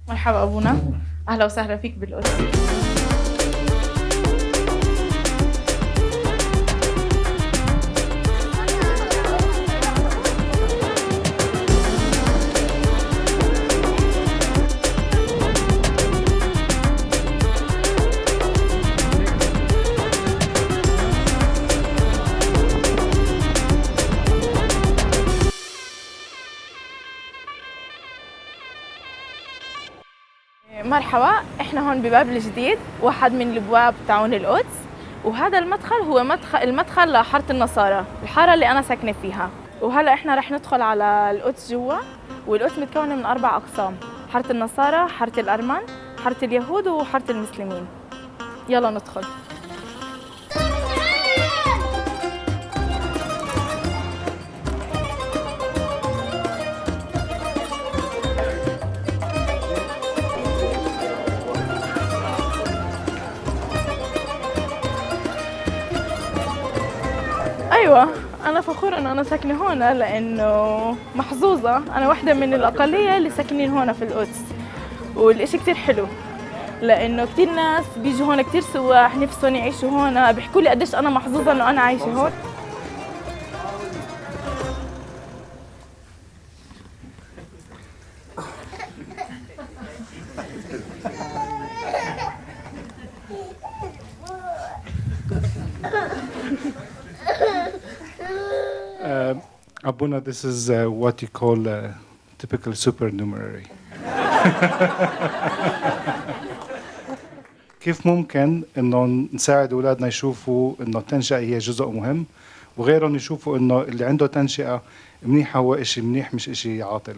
مرحبا أبونا، أهلا وسهلا فيك بالقدس. مرحبا، احنا هون بباب الجديد، واحد من الابواب تاعون القدس، وهذا المدخل هو المدخل لحارة النصارى، الحارة اللي انا ساكنة فيها. وهلا احنا رح ندخل على القدس جوا، والقدس متكونة من 4 أقسام: حارة النصارى، حارة الأرمن، حارة اليهود، وحارة المسلمين. يلا ندخل. أيوة، أنا فخورة إنه أنا ساكنة هون، لأنه محظوظة، أنا واحدة من الأقلية اللي ساكنين هون في القدس، والإشي كتير حلو، لأنه كتير ناس بيجوا هون، كتير سواح نفسهم يعيشوا هون، بيحكوا لي قديش أنا محظوظة إنه أنا عايشة هون. Abuna, this is what you call typical supernumerary. كيف ممكن انه نساعد اولادنا يشوفوا انه التنشئة هي جزء مهم، وغيرهم يشوفوا انه اللي عنده تنشئة منيحة هو إشي منيح مش إشي عاطل.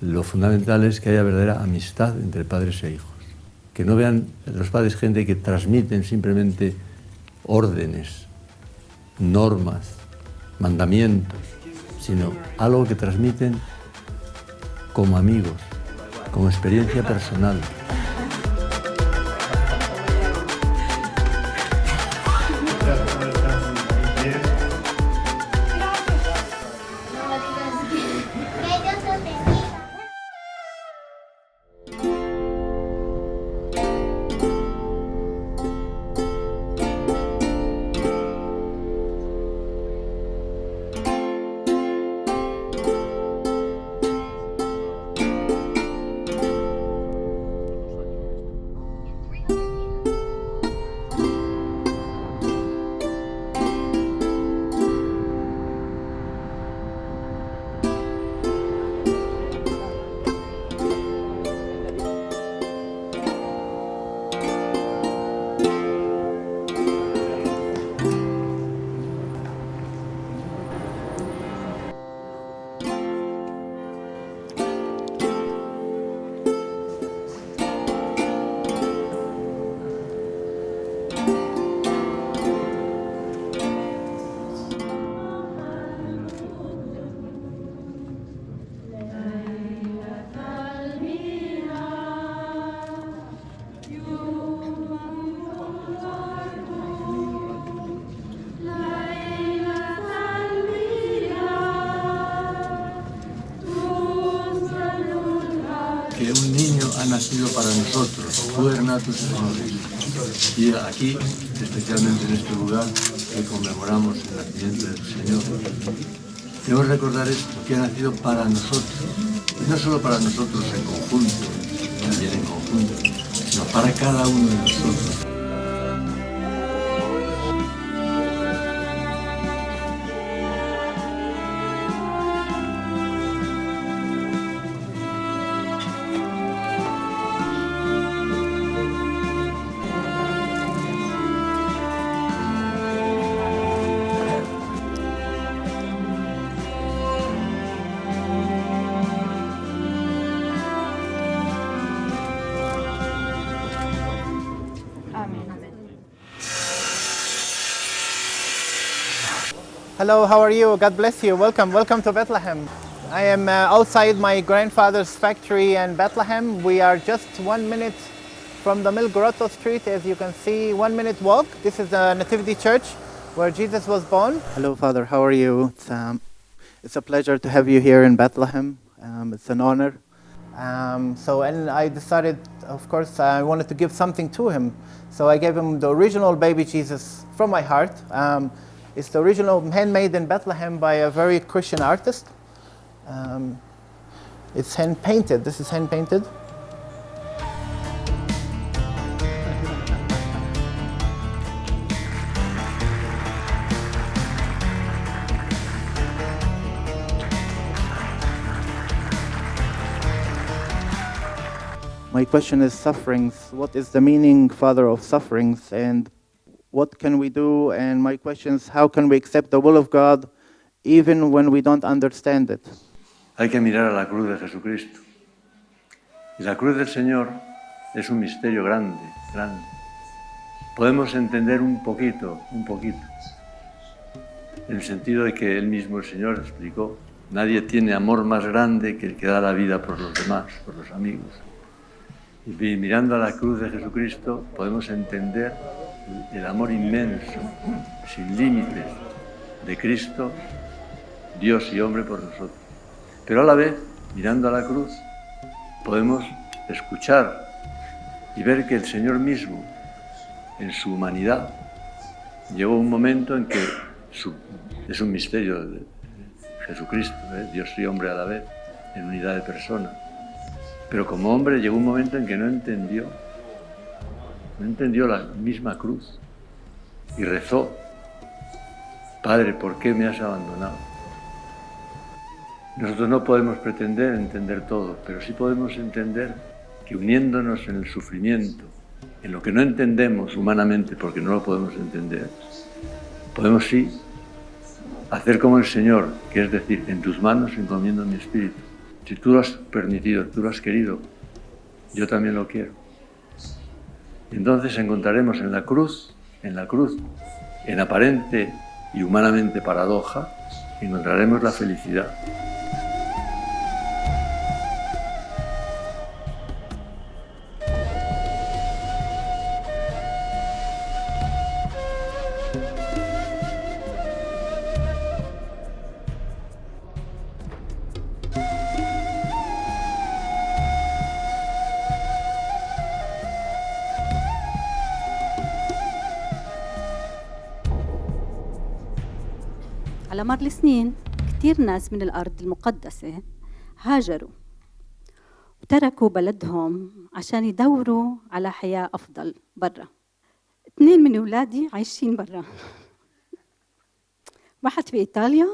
Lo fundamental es que haya verdadera amistad entre padres e hijos. Que no vean los padres gente que transmiten simplemente órdenes, normas, mandamientos, sino algo que transmiten como amigos, como experiencia personal. Que un niño ha nacido para nosotros, Puernatus Señoris. Y aquí, especialmente en este lugar, que conmemoramos el nacimiento del Señor, debemos recordar esto, que ha nacido para nosotros. Y no solo para nosotros en conjunto, también en conjunto, sino para cada uno de nosotros. Hello, how are you? God bless you. Welcome to Bethlehem. I am outside my grandfather's factory in Bethlehem. We are just 1 minute from the Mill Grotto Street. As you can see, 1 minute walk. This is the Nativity Church where Jesus was born. Hello, Father. How are you? It's a pleasure to have you here in Bethlehem. It's an honor. And I decided, of course, I wanted to give something to him. So I gave him the original baby Jesus from my heart. It's the original, handmade in Bethlehem by a very Christian artist. It's hand painted. This is hand painted. My question is sufferings. What is the meaning, Father, of sufferings? And what can we do? And my question is, how can we accept the will of God even when we don't understand it? Hay que mirar a la cruz de Jesucristo. Y la cruz del Señor es un misterio grande, grande. Podemos entender un poquito, en el sentido de que Él mismo, el Señor, explicó, nadie tiene amor más grande que el que da la vida por los demás, por los amigos. Y mirando a la cruz de Jesucristo podemos entender el amor inmenso, sin límites, de Cristo, Dios y hombre por nosotros. Pero a la vez, mirando a la cruz, podemos escuchar y ver que el Señor mismo, en su humanidad, llegó un momento en que es un misterio de Jesucristo, Dios y hombre a la vez, en unidad de persona. Pero como hombre llegó un momento en que no entendió la misma cruz y rezó, Padre, ¿por qué me has abandonado? Nosotros no podemos pretender entender todo, pero sí podemos entender que uniéndonos en el sufrimiento, en lo que no entendemos humanamente porque no lo podemos entender, podemos sí hacer como el Señor, que es decir, en tus manos encomiendo mi espíritu. Si tú lo has permitido, tú lo has querido, yo también lo quiero. Y entonces encontraremos en la cruz, en aparente y humanamente paradoja, encontraremos la felicidad. على مر السنين كتير ناس من الأرض المقدسة هاجروا وتركوا بلدهم عشان يدوروا على حياة أفضل برا. 2 من أولادي عايشين برا، واحد في إيطاليا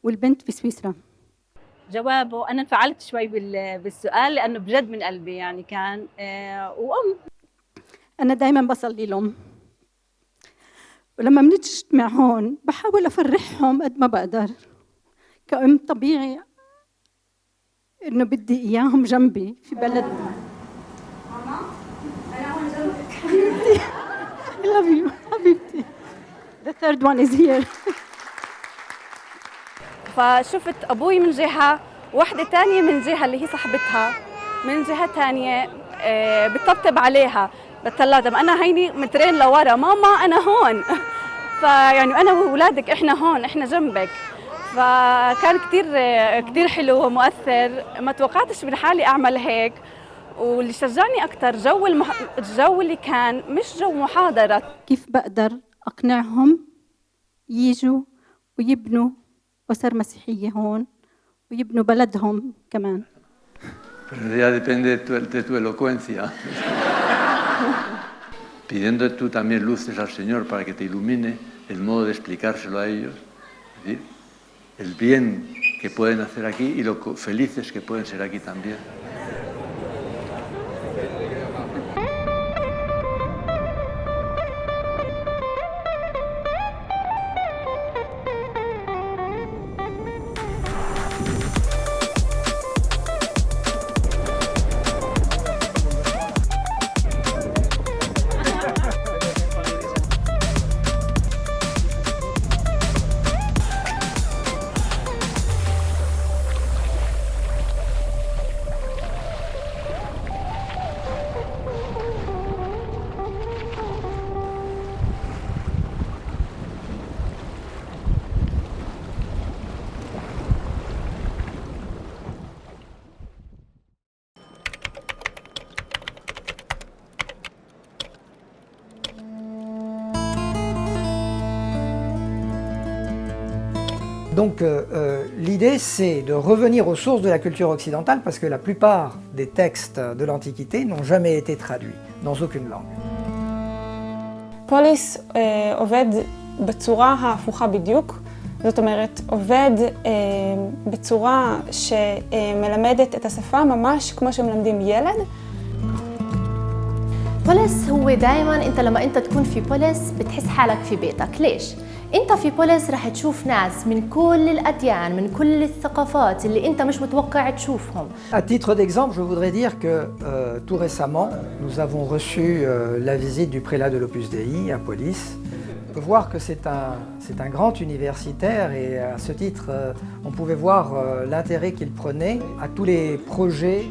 والبنت في سويسرا. جوابه أنا انفعلت شوي بالسؤال لأنه بجد من قلبي يعني كان وأم. أنا دايماً بصلي لهم، ولما بنجتمع هون بحاول أفرحهم قد ما بقدر كأم طبيعي، إنه بدي إياهم جنبي في بلدنا. ماما أنا هون جنبك حبيبتي. I love you حبيبتي. The third one is here. فشفت أبوي من جهة، واحدة تانية من جهة اللي هي صاحبتها من جهة تانية بتطبطب عليها، بتطلع طب أنا هيني مترين لورا، ماما أنا هون. فيعني أنا وأولادك إحنا هون، إحنا جنبك. فكان كتير حلو ومؤثر، ما توقعتش من حالي أعمل هيك. واللي شجعني أكتر الجو اللي كان مش جو محاضرة. كيف بقدر أقنعهم ييجوا ويبنوا أسر مسيحية هون ويبنوا بلدهم كمان. Pero ya depende de tu elocuencia. Pidiendo tú también luces al Señor para que te ilumine el modo de explicárselo a ellos, es decir, el bien que pueden hacer aquí y lo felices que pueden ser aquí también. Donc l'idée, c'est de revenir aux sources de la culture occidentale parce que la plupart des textes de l'Antiquité n'ont jamais été traduits dans aucune langue. פוליס עובד בצורה ההפוכה בדיוק, זאת אומרת, עובד בצורה שמלמדת את השפה ממש כמו שמלמדים ילד. بوليس هو دائما انت لما انت تكون في بوليس بتحس حالك في بيتك. ليش؟ انت في بوليس رح تشوف ناس من كل الاديان، من كل الثقافات اللي انت مش متوقع تشوفهم. À titre d'exemple, je voudrais dire que tout récemment, nous avons reçu la visite du prélat de l'Opus Dei à Polis. On peut voir que c'est un grand universitaire et à ce titre, on pouvait voir l'intérêt qu'il prenait à tous les projets.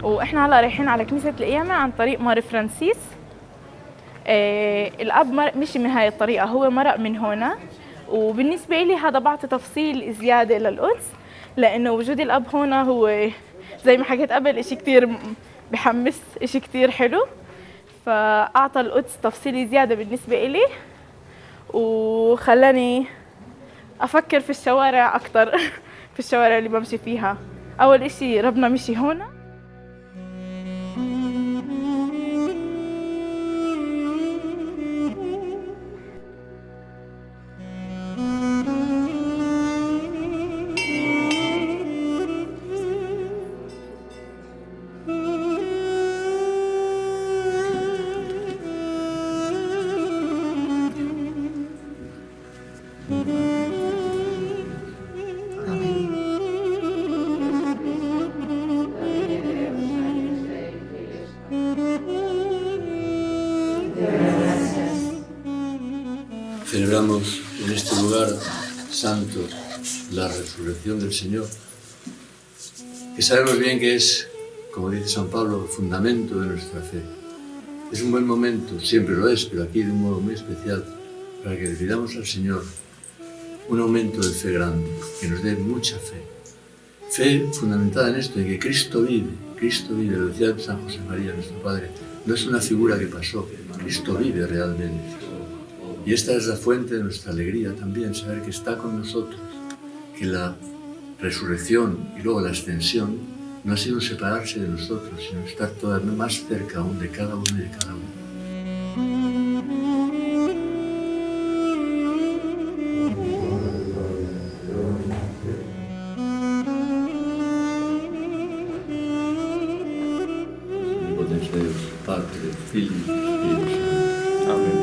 واحنا هلا رايحين على كنيسة القيامة عن طريق مار فرانسيس. الأب مشي من هاي الطريقة، هو مرق من هنا، وبالنسبة لي هذا بعطي تفصيل زيادة للقدس، لأنه وجود الأب هنا هو زي ما حكيت قبل إشي كتير بحمس، إشي كتير حلو، فأعطى القدس تفصيل زيادة بالنسبة لي، وخلاني أفكر في الشوارع أكتر في الشوارع اللي بمشي فيها. أول إشي ربنا مشي هنا. Celebramos en este lugar santo la resurrección del Señor, que sabemos bien que es, como dice San Pablo, el fundamento de nuestra fe. Es un buen momento, siempre lo es, pero aquí de un modo muy especial, para que le pidamos al Señor un aumento de fe grande, que nos dé mucha fe. Fe fundamentada en esto, en que Cristo vive, lo decía San José María, nuestro Padre, no es una figura que pasó, Cristo vive realmente. Y esta es la fuente de nuestra alegría también, saber que está con nosotros, que la resurrección y luego la ascensión no ha sido separarse de nosotros, sino estar todavía más cerca aún de cada uno y de cada uno. Padre, Filho e Espírito Santo. Amém.